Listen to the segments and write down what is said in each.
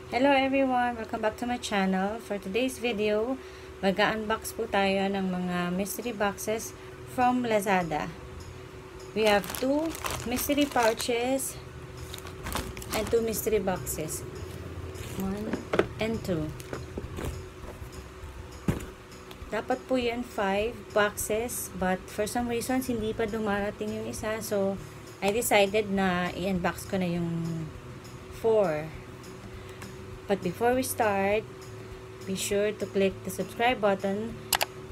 Hello everyone! Welcome back to my channel. For today's video, mag-unbox po tayo ng mga mystery boxes from Lazada. We have 2 mystery pouches and 2 mystery boxes. 1 and 2. Dapat po yan 5 boxes, but for some reasons hindi pa dumarating yung isa, so I decided na i-unbox ko na yung 4. But before we start, be sure to click the subscribe button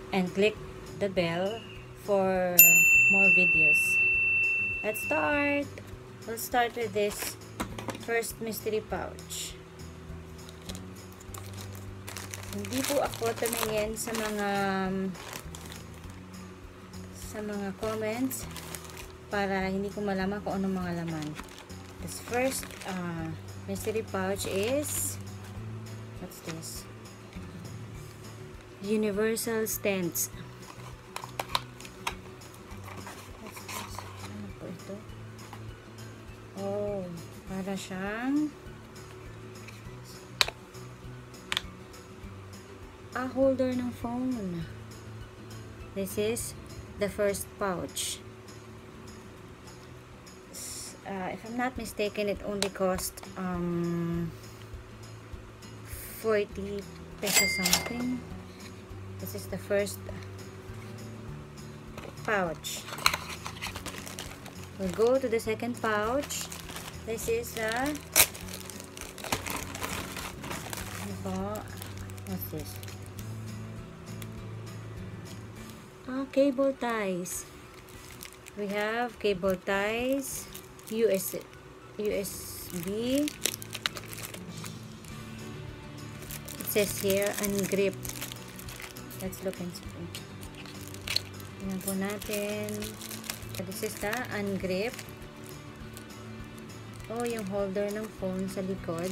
and click the bell for more videos. Let's start! We'll start with this first mystery pouch. Hindi po ako tumingin sa mga comments para hindi ko malaman kung anong mga laman. This first mystery pouch is, what's this? Universal stents. What's this? Ano po ito? Oh, para siyang holder ng phone. This is the first pouch. If I'm not mistaken, it only cost 40 pesos something. This is the first pouch. We'll go to the second pouch. This is what's this? Cable ties. We have cable ties, USB. It says here, ungrip. Let's look and see. Tingnan po natin. This is the ungrip. Oh, yung holder ng phone sa likod.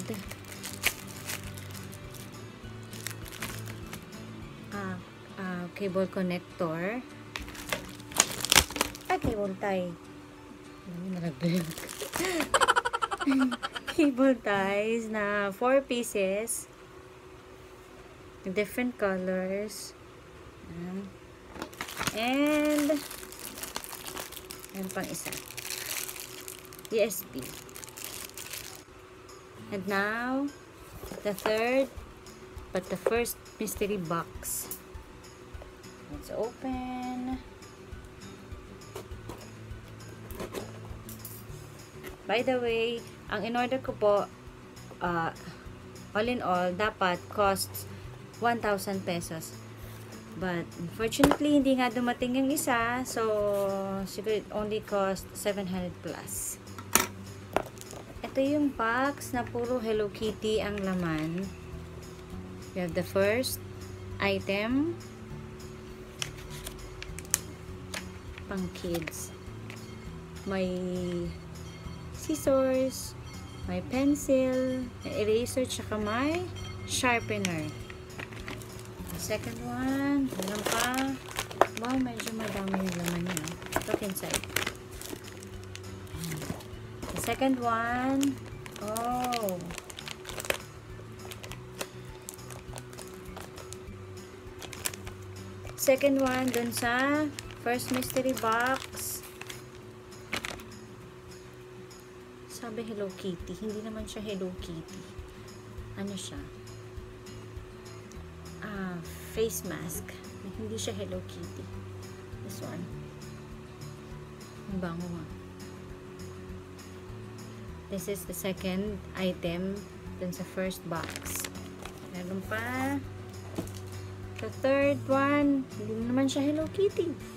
Cable connector. Cable tie. Cable ties na 4 pieces. Different colors. And yan pang isa. USB. And now, the third, but the first mystery box. Let's open. By the way, ang in-order ko po, all in all, dapat costs 1,000 pesos. But, unfortunately, hindi nga dumating yung isa. So, siguro it only cost 700 plus. Ito yung box na puro Hello Kitty ang laman. We have the first item. Pang kids. May scissors, may pencil, may eraser, tsaka may sharpener. The second one, alam pa. Wow, medyo madami yung laman niya. Look inside. The second one, oh. Second one, dun sa first mystery box. Sabi Hello Kitty. Hindi naman siya Hello Kitty. Ano siya? Face mask. Hindi siya Hello Kitty. This one. Ang bango nga. This is the second item dun sa first box. Meron pa. The third one. Hindi naman siya Hello Kitty.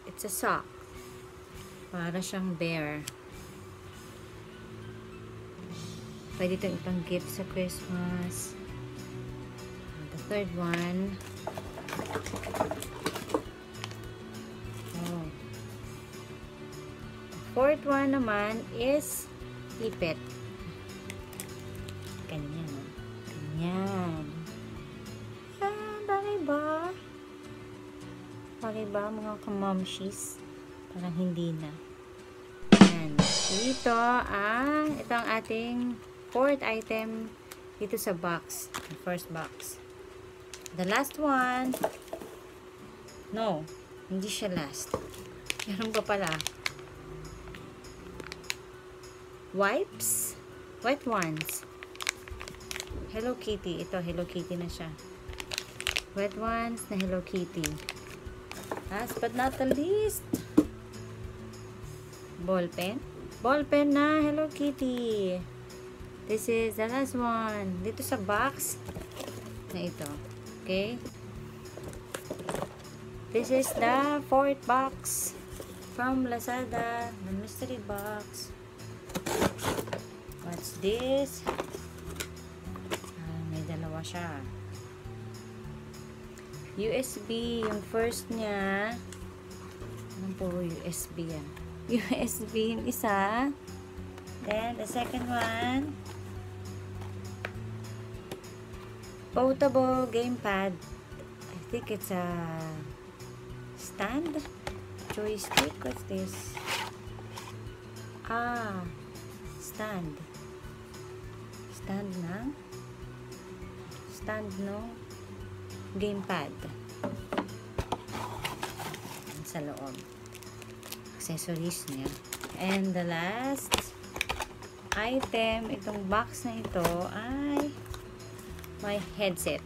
It's a sock. Para siyang bear. Pwede itong ipang gift sa Christmas. The third one. Oh. The fourth one naman is ipet. Ganyan. Ganyan. Bagay ba? Bagay ba mga kamamshis? Parang hindi na. Ayan. Ito ang ating fourth item dito sa box. The first box. The last one. No, hindi siya last. Meron pa pala. Wipes. Wet ones. Hello Kitty. Ito, Hello Kitty na siya. Wet ones na Hello Kitty. Last but not the least, ball pen. Ball pen na Hello Kitty. This is the last one. Dito sa box na ito. Okay? This is the fourth box from Lazada. The mystery box. What's this? May dalawa siya. USB, yung first niya. Anong puro USB yan? USB yung isa. Then, the second one. Portable gamepad. I think it's a stand? Joystick? What's this? Stand. Stand no? Gamepad. Sa loob. Accessories niya. And the last item, itong box na ito ay my headset.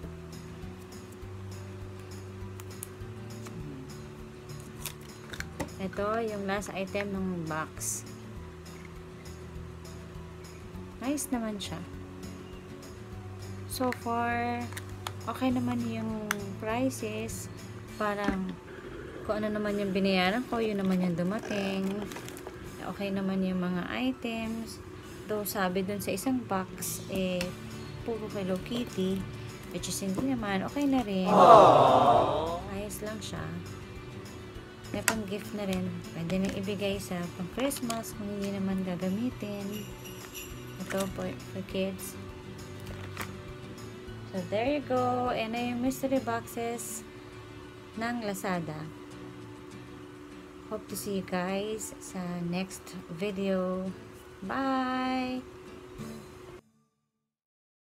Ito yung last item ng box. Nice naman siya. So far, okay naman yung prices. Parang kung ano naman yung binayaran ko, yun naman yung dumating. Okay naman yung mga items. Though sabi dun sa isang box, puro Hello Kitty. Which is hindi naman, okay na rin. Ayos lang siya. May pang gift na rin. Pwede nang ibigay sa pang Christmas kung hindi naman gagamitin. Ito for kids. So there you go. And yung mystery boxes ng Lazada. Hope to see you guys sa next video. Bye!